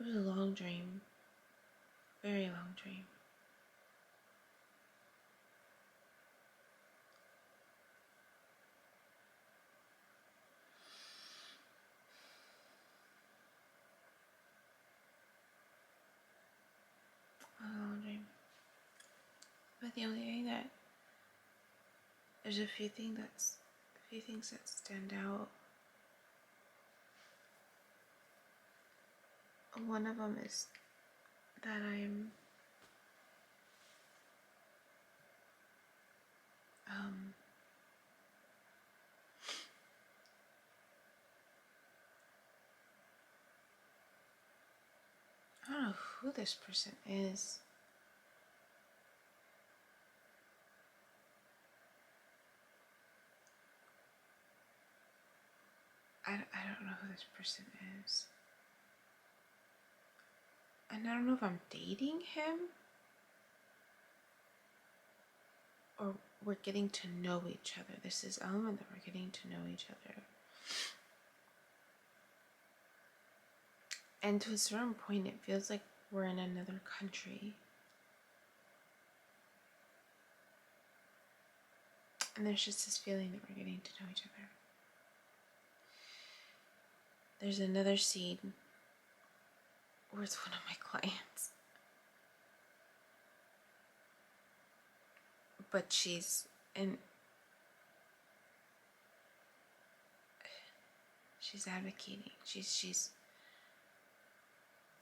It was a long dream. Very long dream. A long dream. But the only thing that there's a few things that stand out. One of them is that I don't know who this person is. I don't know who this person is. And I don't know if I'm dating him or we're getting to know each other. This is element that we're getting to know each other. And to a certain point, it feels like we're in another country. And there's just this feeling that we're getting to know each other. There's another scene where it's one of my clients. But she's advocating. She's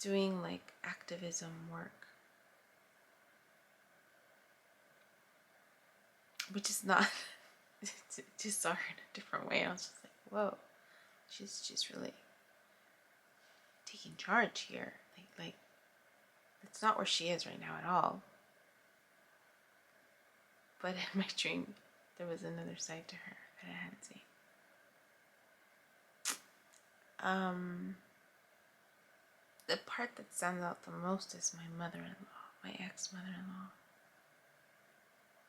doing like activism work. Which is not just saw her in a different way. I was just like, whoa. She's really taking charge here. Like that's not where she is right now at all. But in my dream, there was another side to her that I hadn't seen. The part that stands out the most is my mother-in-law, my ex-mother-in-law,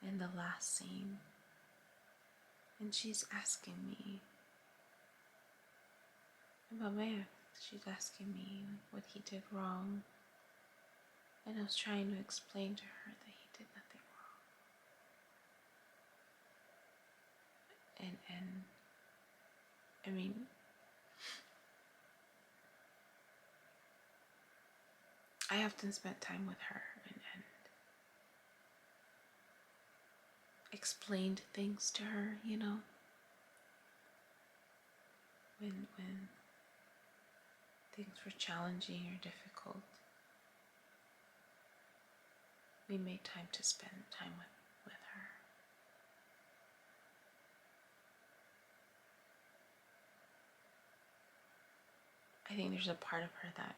in the last scene. And she's asking me about my ex. She's asking me what he did wrong. And I was trying to explain to her that he did nothing wrong. And I mean, I often spent time with her and explained things to her, you know, when things were challenging or difficult. We made time to spend time with her. I think there's a part of her that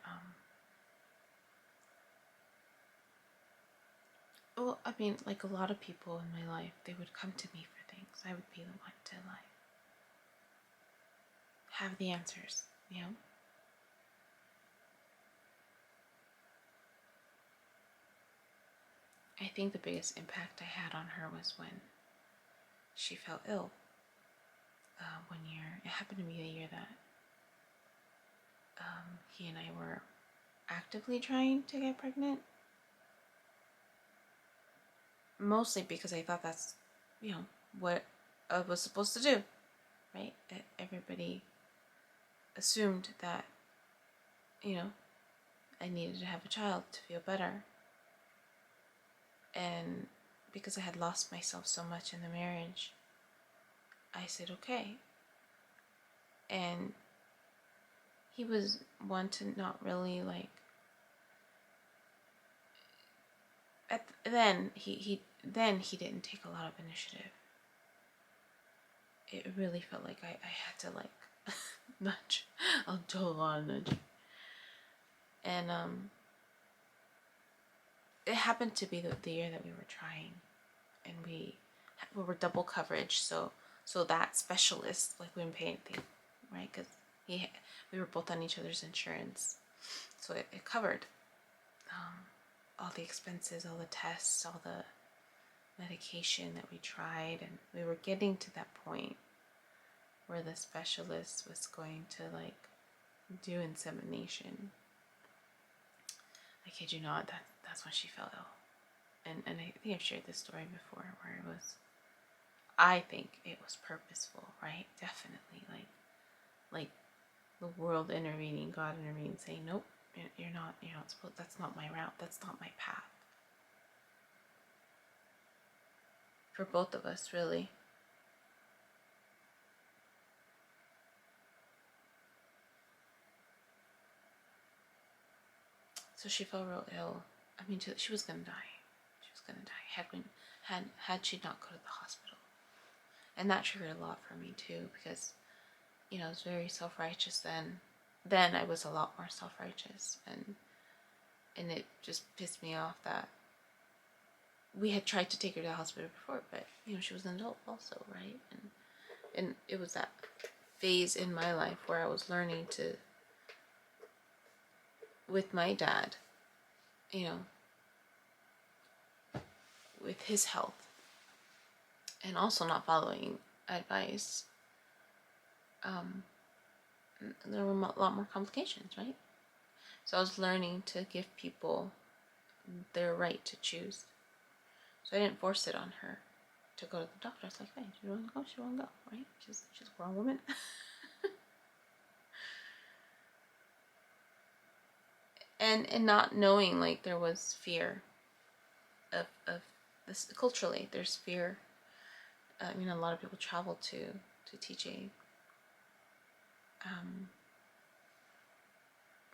well, I mean, like a lot of people in my life, they would come to me for things. I would be the one to like have the answers, you know? I think the biggest impact I had on her was when she fell ill. One year, it happened to be the year that he and I were actively trying to get pregnant. Mostly because I thought that's, you know, what I was supposed to do, right? Everybody assumed that, you know, I needed to have a child to feel better. And because I had lost myself so much in the marriage, I said, okay. And he was one to not really like, then he didn't take a lot of initiative. It really felt like I had to like nudge. I'll do a lot of nudging. And it happened to be the year that we were trying, and we were double coverage, so that specialist, like, we didn't pay anything, right? Because we were both on each other's insurance, so it covered all the expenses, all the tests, all the medication that we tried, and we were getting to that point where the specialist was going to like do insemination. I kid you not, that's when she fell ill. And I think I've shared this story before where it was, I think it was purposeful, right? Definitely. Like the world intervening, God intervening, saying, nope, you're not supposed, that's not my route, that's not my path. For both of us, really. So she fell real ill. I mean, she was gonna die. She was gonna die. Had she not go to the hospital, and that triggered a lot for me too, because I was very self-righteous then. Then I was a lot more self-righteous, and it just pissed me off that we had tried to take her to the hospital before, but she was an adult also, right? And it was that phase in my life where I was learning to, with my dad, with his health, and also not following advice, there were a lot more complications, right? So I was learning to give people their right to choose. So I didn't force it on her to go to the doctor. I was like, hey, she don't want to go, she don't want to go, right? She's a grown woman. and not knowing, like, there was fear of this culturally. There's fear. A lot of people travel to TJ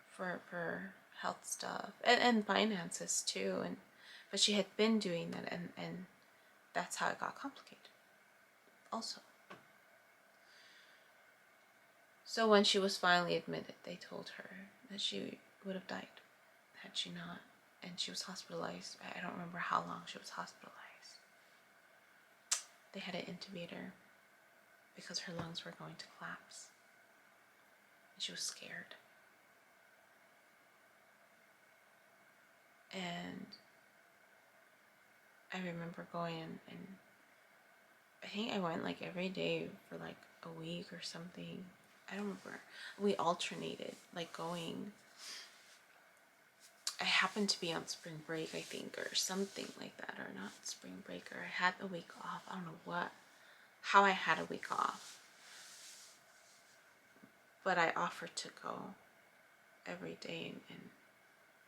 for health stuff and finances too, but she had been doing that, and that's how it got complicated also. So when she was finally admitted, they told her that she would have died had she not, and she was hospitalized. I don't remember how long she was hospitalized. They had to intubate her because her lungs were going to collapse, and she was scared. And I remember going, and I think I went like every day for like a week or something. I don't remember. We alternated, like, going. I happened to be on spring break, I think, or something like that, or not spring break, or I had a week off. I don't know how I had a week off. But I offered to go every day and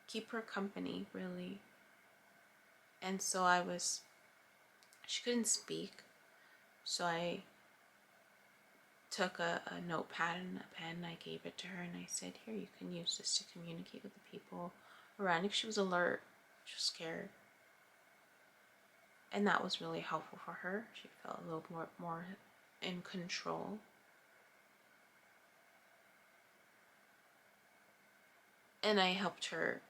keep her company, really. And so she couldn't speak, so I took a notepad and a pen. I gave it to her and I said, here, you can use this to communicate with the people around you. She was alert, she was scared, and that was really helpful for her. She felt a little more in control. And I helped her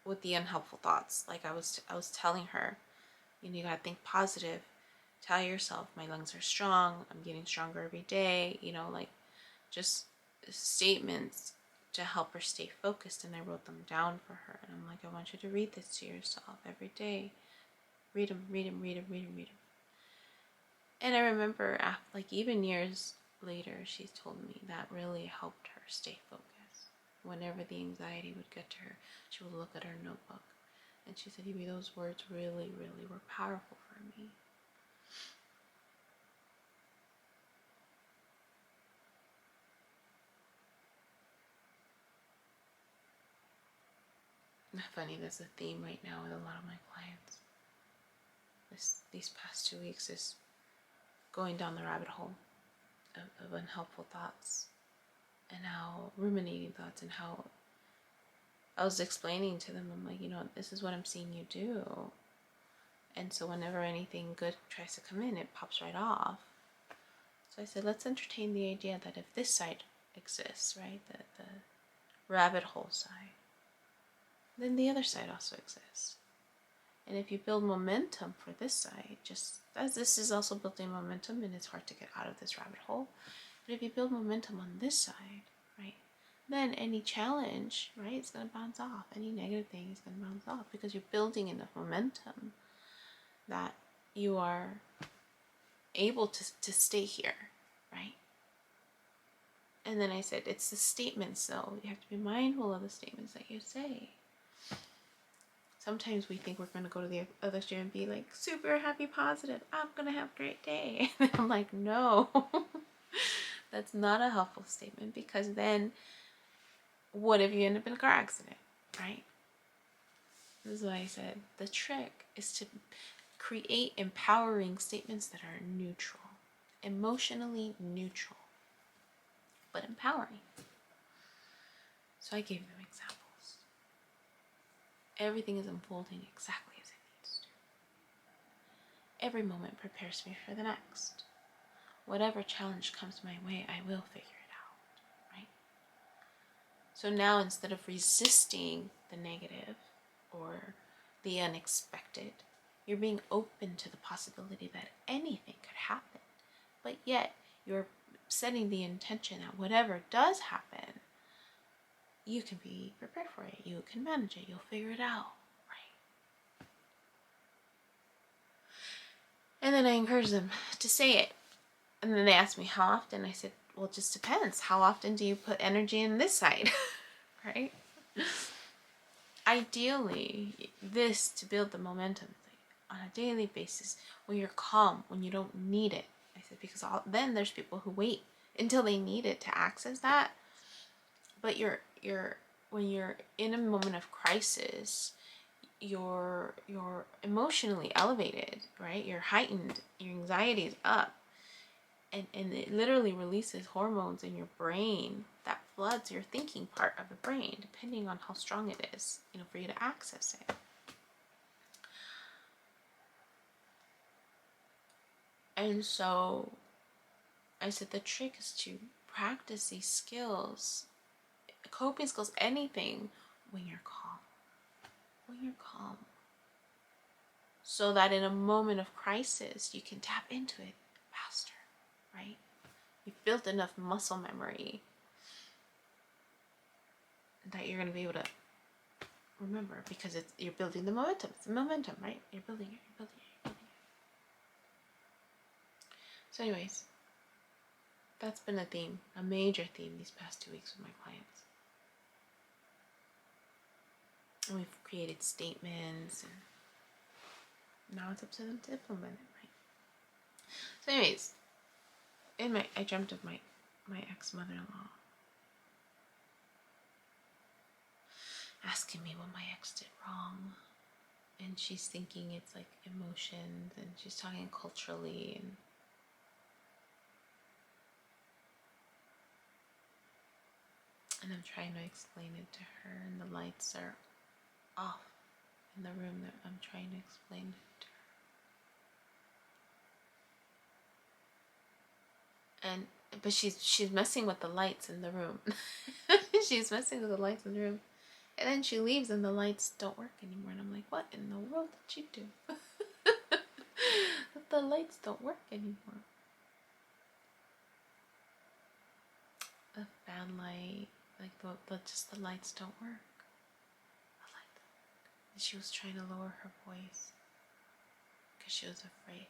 with the unhelpful thoughts. Like I was telling her, you gotta think positive. Tell yourself, my lungs are strong, I'm getting stronger every day, like just statements to help her stay focused. And I wrote them down for her, and I'm like, I want you to read this to yourself every day. Read them. And I remember, like, even years later, she told me that really helped her stay focused. Whenever the anxiety would get to her, she would look at her notebook, and she said, Evie, those words really, really were powerful for me. Funny, that's a theme right now with a lot of my clients. These past 2 weeks is going down the rabbit hole of unhelpful thoughts, and how ruminating thoughts, and how I was explaining to them, I'm like, this is what I'm seeing you do. And so whenever anything good tries to come in, it pops right off. So I said, let's entertain the idea that if this side exists, right, the rabbit hole side, then the other side also exists. And if you build momentum for this side, just as this is also building momentum, and it's hard to get out of this rabbit hole, but if you build momentum on this side, right, then any challenge, right, it's going to bounce off. Any negative thing is going to bounce off, because you're building enough momentum that you are able to stay here, right? And then I said, it's the statements, though. You have to be mindful of the statements that you say. sometimes we think we're going to go to the other extreme and be like super happy, positive. I'm going to have a great day. And I'm like, no, that's not a helpful statement, because then what if you end up in a car accident, right? This is why I said the trick is to create empowering statements that are neutral, emotionally neutral, but empowering. So I gave them examples. Everything is unfolding exactly as it needs to. Every moment prepares me for the next. Whatever challenge comes my way, I will figure it out, right? So now, instead of resisting the negative or the unexpected, you're being open to the possibility that anything could happen. But yet, you're setting the intention that whatever does happen, you can be prepared for it. You can manage it. You'll figure it out, right? And then I encourage them to say it. And then they asked me how often. I said, well, it just depends. How often do you put energy in this side, right? Ideally, this to build the momentum on a daily basis, when you're calm, when you don't need it. I said, because then there's people who wait until they need it to access that. But when you're in a moment of crisis, you're emotionally elevated, right? You're heightened, your anxiety is up, and it literally releases hormones in your brain that floods your thinking part of the brain, depending on how strong it is, for you to access it. And so I said the trick is to practice these skills, coping skills, anything, when you're calm. When you're calm. So that in a moment of crisis, you can tap into it faster, right? You've built enough muscle memory that you're going to be able to remember, because you're building the momentum. It's the momentum, right? You're building it. So anyways, that's been a theme, a major theme these past 2 weeks with my clients. And we've created statements, and now it's up to them to implement it, right? So anyways, I dreamt of my ex-mother-in-law asking me what my ex did wrong. And she's thinking it's like emotions, and she's talking culturally, and I'm trying to explain it to her, and the lights are off in the room that I'm trying to explain it to her. But she's messing with the lights in the room. She's messing with the lights in the room. And then she leaves and the lights don't work anymore. And I'm like, what in the world did you do? The lights don't work anymore. The fan light, like just the lights don't work. And she was trying to lower her voice because she was afraid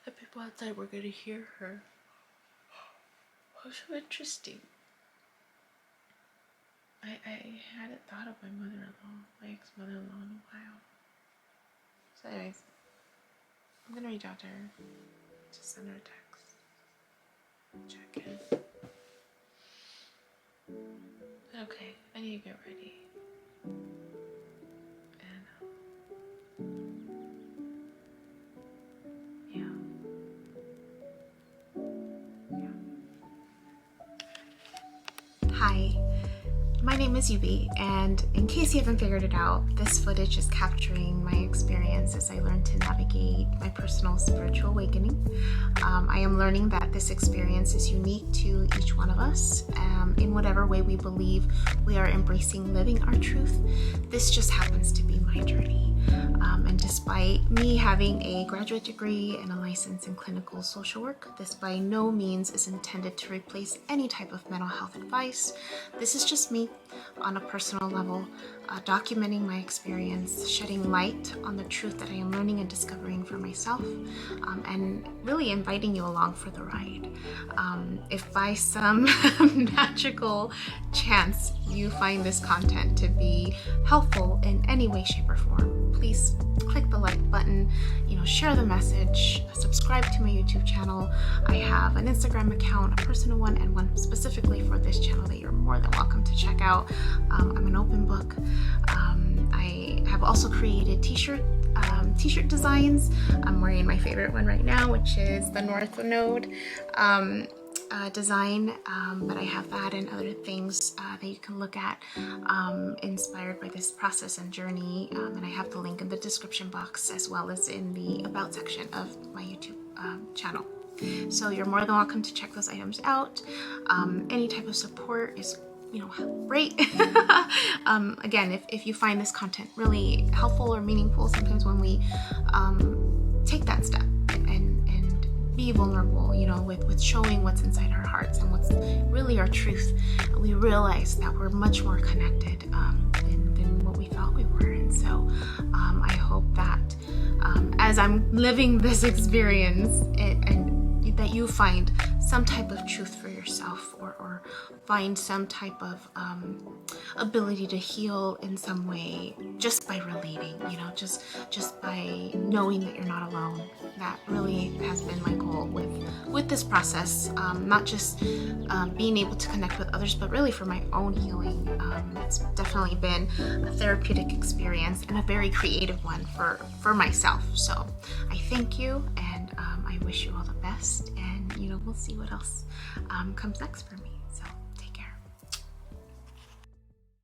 that people outside were going to hear her. Oh, so interesting. I hadn't thought of my mother-in-law, my ex-mother-in-law, in a while. So anyways, I'm going to reach out to her. Just send her a text. Check in. Okay, I need to get ready. Hi, my name is Yubi, and in case you haven't figured it out, this footage is capturing my experience as I learn to navigate my personal spiritual awakening. I am learning that this experience is unique to each one of us. In whatever way we believe we are embracing living our truth, this just happens to be my journey. And despite me having a graduate degree and a license in clinical social work, this by no means is intended to replace any type of mental health advice. This is just me on a personal level, documenting my experience, shedding light on the truth that I am learning and discovering for myself, and really inviting you along for the ride. If by some magical chance you find this content to be helpful in any way, shape, or form, please click the like button, share the message, subscribe to my YouTube channel. I have an Instagram account, a personal one, and one specifically for this channel that you're more than welcome to check out. I'm an open book. I have also created t-shirt designs. I'm wearing my favorite one right now, which is the North Node design, but I have that and other things that you can look at inspired by this process and journey, and I have the link in the description box as well as in the about section of my YouTube channel. So you're more than welcome to check those items out. Any type of support is great. Again, if you find this content really helpful or meaningful, sometimes when we take that step and be vulnerable, with showing what's inside our hearts and what's really our truth, we realize that we're much more connected than what we thought we were. And so I hope that as I'm living this experience and that you find some type of truth for yourself, or find some type of ability to heal in some way just by relating, just by knowing that you're not alone. That really has been my goal with this process, not just being able to connect with others, but really for my own healing. It's definitely been a therapeutic experience and a very creative one for myself. So I thank you, and I wish you all the best, and we'll see what else comes next for me.